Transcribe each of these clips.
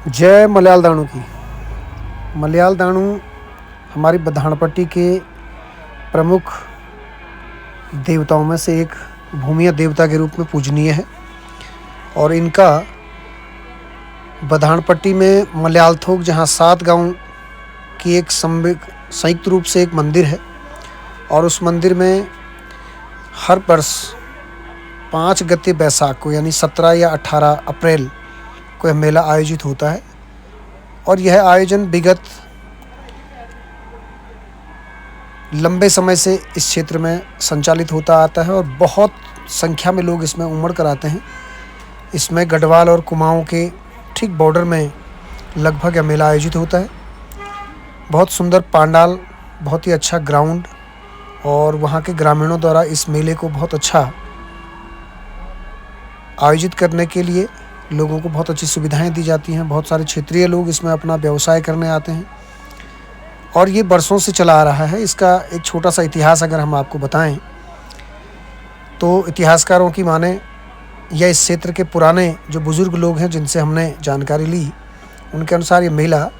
जय मल्याल दाणु की। मल्याल दाणु हमारी बधानपट्टी के प्रमुख देवताओं में से एक भूमिया देवता के रूप में पूजनीय है और इनका बधानपट्टी में मल्याल थोक, जहाँ 7 गाँव की एक संयुक्त रूप से एक मंदिर है और उस मंदिर में हर वर्ष 5 गते बैसाख को यानी 17 या 18 अप्रैल को यह मेला आयोजित होता है। और यह आयोजन विगत लंबे समय से इस क्षेत्र में संचालित होता आता है और बहुत संख्या में लोग इसमें उमड़ कर आते हैं। इसमें गढ़वाल और कुमाऊं के ठीक बॉर्डर में लगभग यह मेला आयोजित होता है। बहुत सुंदर पंडाल, बहुत ही अच्छा ग्राउंड और वहाँ के ग्रामीणों द्वारा इस मेले को बहुत अच्छा आयोजित करने के लिए लोगों को बहुत अच्छी सुविधाएं दी जाती हैं। बहुत सारे क्षेत्रीय लोग इसमें अपना व्यवसाय करने आते हैं और ये बरसों से चला आ रहा है। इसका एक छोटा सा इतिहास अगर हम आपको बताएं तो इतिहासकारों की माने या इस क्षेत्र के पुराने जो बुज़ुर्ग लोग हैं जिनसे हमने जानकारी ली, उनके अनुसार ये मेला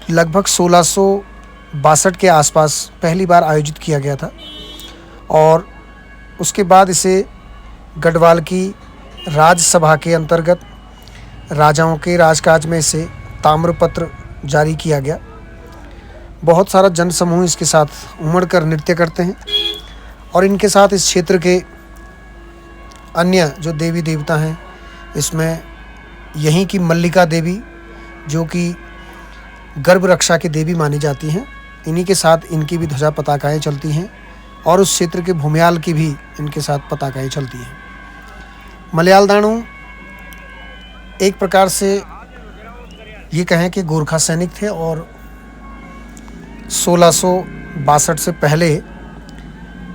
लगभग 1662 के आसपास पहली बार आयोजित किया गया था और उसके बाद इसे गढ़वाल की राजसभा के अंतर्गत राजाओं के राजकाज में इसे ताम्रपत्र जारी किया गया। बहुत सारा जनसमूह इसके साथ उमड़कर नृत्य करते हैं और इनके साथ इस क्षेत्र के अन्य जो देवी देवता हैं, इसमें यहीं की मल्लिका देवी जो कि गर्भ रक्षा की देवी मानी जाती हैं, इन्हीं के साथ इनकी भी ध्वजा पताकाएँ चलती हैं और उस क्षेत्र के भूमियाल की भी इनके साथ पताकाएँ चलती हैं। मल्याल दाणु एक प्रकार से ये कहें कि गोरखा सैनिक थे और 1662 से पहले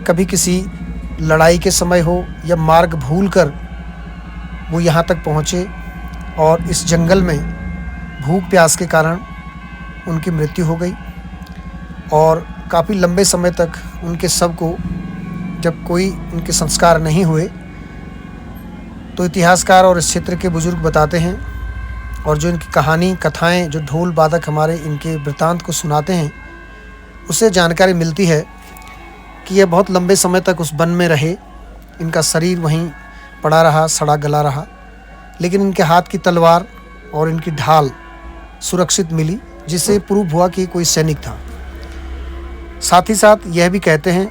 कभी किसी लड़ाई के समय हो या मार्ग भूलकर वो यहाँ तक पहुँचे और इस जंगल में भूख प्यास के कारण उनकी मृत्यु हो गई और काफ़ी लंबे समय तक उनके शव को जब कोई उनके संस्कार नहीं हुए तो इतिहासकार और इस क्षेत्र के बुजुर्ग बताते हैं और जो इनकी कहानी कथाएं जो ढोल वादक हमारे इनके वृतांत को सुनाते हैं, उससे जानकारी मिलती है कि यह बहुत लंबे समय तक उस वन में रहे। इनका शरीर वहीं पड़ा रहा, सड़ा गला रहा, लेकिन इनके हाथ की तलवार और इनकी ढाल सुरक्षित मिली, जिससे प्रूव हुआ कि कोई सैनिक था। साथ ही साथ यह भी कहते हैं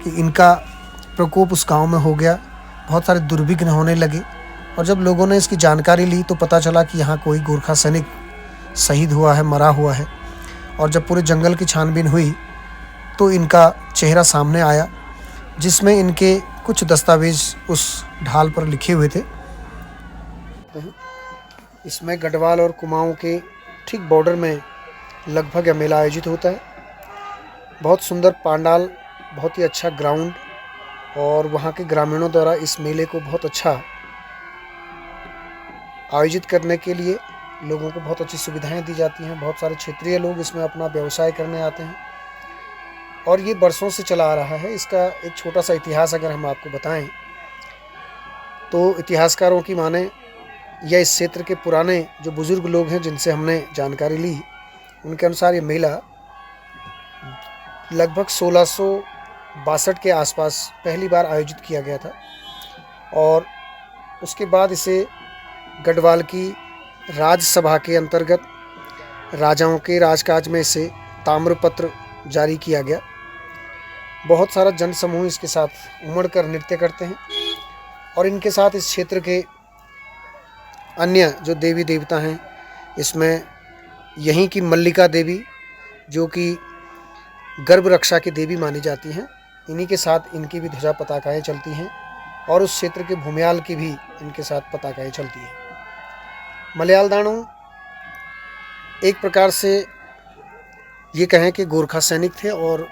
कि इनका प्रकोप उस गाँव में हो गया, बहुत सारे दुर्विघ्न होने लगे और जब लोगों ने इसकी जानकारी ली तो पता चला कि यहाँ कोई गोरखा सैनिक शहीद हुआ है, मरा हुआ है। और जब पूरे जंगल की छानबीन हुई तो इनका चेहरा सामने आया, जिसमें इनके कुछ दस्तावेज उस ढाल पर लिखे हुए थे। इसमें गढ़वाल और कुमाऊं के ठीक बॉर्डर में लगभग यह मेला आयोजित होता है। बहुत सुंदर पंडाल, बहुत ही अच्छा ग्राउंड और वहाँ के ग्रामीणों द्वारा इस मेले को बहुत अच्छा आयोजित करने के लिए लोगों को बहुत अच्छी सुविधाएं दी जाती हैं। बहुत सारे क्षेत्रीय लोग इसमें अपना व्यवसाय करने आते हैं और ये बरसों से चला आ रहा है। इसका एक छोटा सा इतिहास अगर हम आपको बताएं तो इतिहासकारों की माने या इस क्षेत्र के पुराने जो बुज़ुर्ग लोग हैं जिनसे हमने जानकारी ली, उनके अनुसार ये मेला लगभग 1662 के आसपास पहली बार आयोजित किया गया था और उसके बाद इसे गढ़वाल की राजसभा के अंतर्गत राजाओं के राजकाज में इसे ताम्रपत्र जारी किया गया। बहुत सारा जनसमूह इसके साथ उमड़कर नृत्य करते हैं और इनके साथ इस क्षेत्र के अन्य जो देवी देवता हैं, इसमें यहीं की मल्लिका देवी जो कि गर्भ रक्षा की देवी मानी जाती हैं, इन्हीं के साथ इनकी भी ध्वजा पताकाएँ चलती हैं और उस क्षेत्र के भूमियाल की भी इनके साथ पताकाएँ चलती हैं। मल्याल दाणु एक प्रकार से ये कहें कि गोरखा सैनिक थे और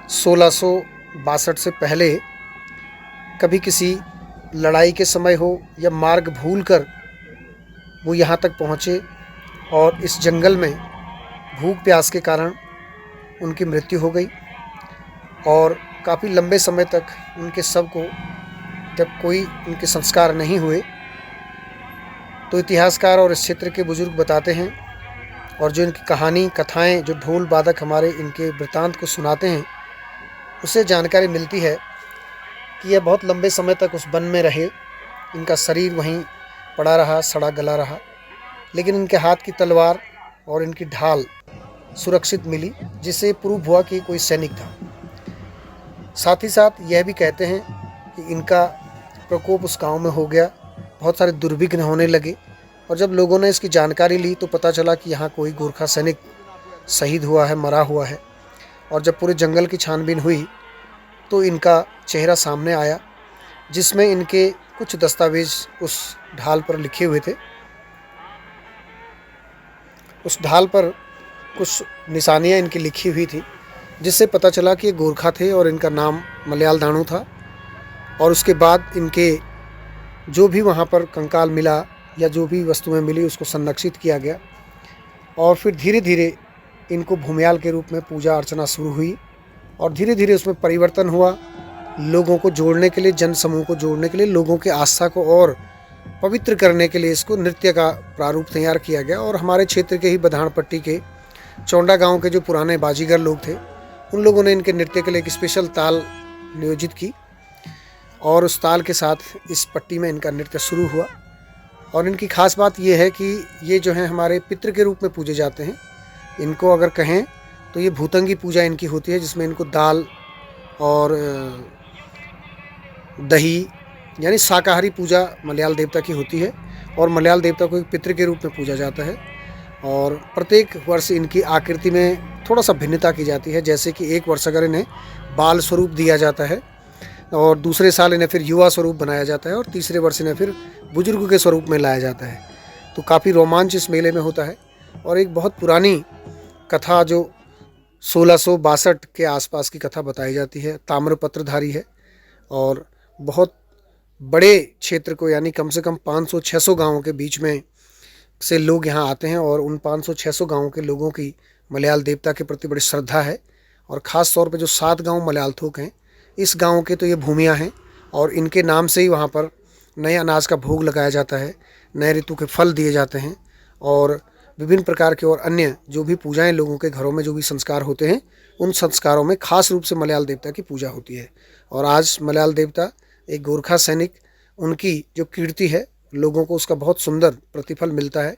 1662 से पहले कभी किसी लड़ाई के समय हो या मार्ग भूलकर वो यहाँ तक पहुँचे और इस जंगल में भूख प्यास के कारण उनकी मृत्यु हो गई और काफ़ी लंबे समय तक उनके शव को जब कोई उनके संस्कार नहीं हुए तो इतिहासकार और इस क्षेत्र के बुजुर्ग बताते हैं, और जो इनकी कहानी कथाएं जो ढोल वादक हमारे इनके वृतांत को सुनाते हैं, उससे जानकारी मिलती है कि यह बहुत लंबे समय तक उस वन में रहे। इनका शरीर वहीं पड़ा रहा, सड़ा गला रहा, लेकिन इनके हाथ की तलवार और इनकी ढाल सुरक्षित मिली, जिससे प्रूव हुआ कि कोई सैनिक था। साथ ही साथ यह भी कहते हैं कि इनका प्रकोप उस गांव में हो गया, बहुत सारे दुर्विघ्न होने लगे, और जब लोगों ने इसकी जानकारी ली तो पता चला कि यहाँ कोई गोरखा सैनिक शहीद हुआ है, मरा हुआ है। और जब पूरे जंगल की छानबीन हुई तो इनका चेहरा सामने आया, जिसमें इनके कुछ दस्तावेज उस ढाल पर लिखे हुए थे। उस ढाल पर कुछ निशानियाँ इनकी लिखी हुई थी, जिससे पता चला कि ये गोरखा थे और इनका नाम मलयाल दाणु था। और उसके बाद इनके जो भी वहाँ पर कंकाल मिला या जो भी वस्तुएं मिली, उसको संरक्षित किया गया, और फिर धीरे धीरे इनको भूमियाल के रूप में पूजा अर्चना शुरू हुई, और धीरे धीरे उसमें परिवर्तन हुआ। लोगों को जोड़ने के लिए, जन समूह को जोड़ने के लिए, लोगों के आस्था को और पवित्र करने के लिए इसको नृत्य का प्रारूप तैयार किया गया। और हमारे क्षेत्र के ही बधानपट्टी के चौंडा गांव के जो पुराने बाजीगर लोग थे, उन लोगों ने इनके नृत्य के लिए एक स्पेशल ताल नियोजित की, और उस ताल के साथ इस पट्टी में इनका नृत्य शुरू हुआ। और इनकी खास बात यह है कि ये जो हैं हमारे पितृ के रूप में पूजे जाते हैं। इनको अगर कहें तो ये भूतंगी पूजा इनकी होती है, जिसमें इनको दाल और दही यानी शाकाहारी पूजा मलयाल देवता की होती है, और मलयाल देवता को एक पितृ के रूप में पूजा जाता है। और प्रत्येक वर्ष इनकी आकृति में थोड़ा सा भिन्नता की जाती है, जैसे कि एक वर्ष अगर इन्हें बाल स्वरूप दिया जाता है, और दूसरे साल इन्हें फिर युवा स्वरूप बनाया जाता है, और तीसरे वर्ष इन्हें फिर बुजुर्ग के स्वरूप में लाया जाता है। तो काफ़ी रोमांच इस मेले में होता है। और एक बहुत पुरानी कथा जो 1662 के आसपास की कथा बताई जाती है, ताम्रपत्रधारी है, और बहुत बड़े क्षेत्र को यानी कम से कम 500-600 गाँवों के बीच में से लोग यहाँ आते हैं, और उन 500-600 गाँवों के लोगों की मलयाल देवता के प्रति बड़ी श्रद्धा है। और ख़ास तौर पे जो 7 गाँव मलयाल थोक हैं, इस गांव के तो ये भूमियाँ हैं, और इनके नाम से ही वहाँ पर नए अनाज का भोग लगाया जाता है, नए ऋतु के फल दिए जाते हैं, और विभिन्न प्रकार के और अन्य जो भी पूजाएं लोगों के घरों में जो भी संस्कार होते हैं, उन संस्कारों में खास रूप से मलयाल देवता की पूजा होती है। और आज मलयाल देवता एक गोरखा सैनिक, उनकी जो कीर्ति है, लोगों को उसका बहुत सुंदर प्रतिफल मिलता है।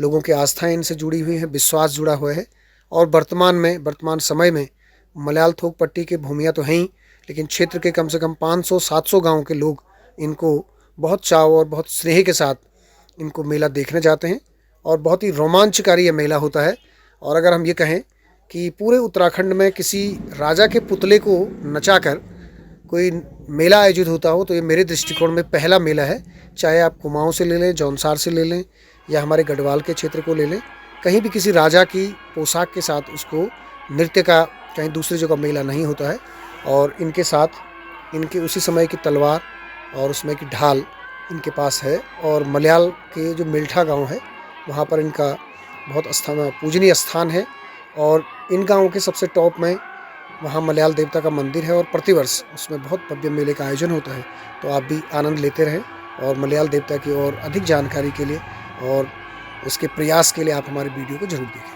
लोगों की आस्थाएँ इनसे जुड़ी हुई हैं, विश्वास जुड़ा हुआ है। और वर्तमान समय में मलयाल थोक पट्टी के भूमियाँ तो हैं ही, लेकिन क्षेत्र के कम से कम 500-700 गाँव के लोग इनको बहुत चाव और बहुत स्नेह के साथ इनको मेला देखने जाते हैं, और बहुत ही रोमांचकारी ये मेला होता है। और अगर हम ये कहें कि पूरे उत्तराखंड में किसी राजा के पुतले को नचाकर कोई मेला आयोजित होता हो, तो ये मेरे दृष्टिकोण में पहला मेला है। चाहे आप कुमाऊं से ले लें, जौनसार से ले लें, या हमारे गढ़वाल के क्षेत्र को ले लें, कहीं भी किसी राजा की पोशाक के साथ उसको नृत्य का कहीं दूसरी जगह मेला नहीं होता है। और इनके साथ इनके उसी समय की तलवार और उसमें की ढाल इनके पास है। और मलयाल के जो मेल्ठा गांव है, वहाँ पर इनका बहुत पूजनीय स्थान है, और इन गाँवों के सबसे टॉप में वहाँ मलयाल देवता का मंदिर है, और प्रतिवर्ष उसमें बहुत भव्य मेले का आयोजन होता है। तो आप भी आनंद लेते रहें, और मलयाल देवता की और अधिक जानकारी के लिए और उसके प्रयास के लिए आप हमारे वीडियो को जरूर देखें।